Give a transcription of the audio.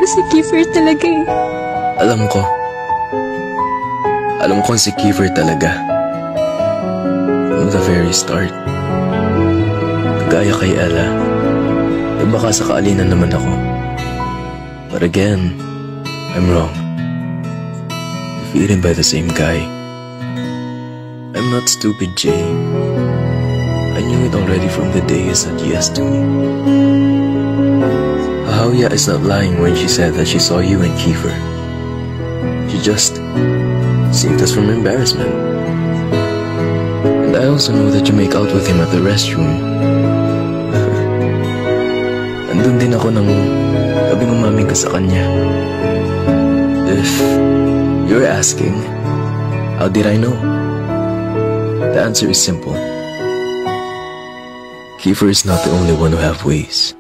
si Kiefer talaga eh. Alam ko. Alam ko si Kiefer talaga. From the very start. Kagaya kay Ella, eh baka sakaalinan naman ako. But again, I'm wrong. Defeated by the same guy. I'm not stupid, Jay. I knew it already from the day you said yes to me. Hauya is not lying when she said that she saw you and Kiefer. She just saved us from embarrassment. And I also know that you make out with him at the restroom. Andun din ako nang labing umaming ka sa kanya. If you're asking, how did I know? The answer is simple. Kiefer is not the only one who have ways.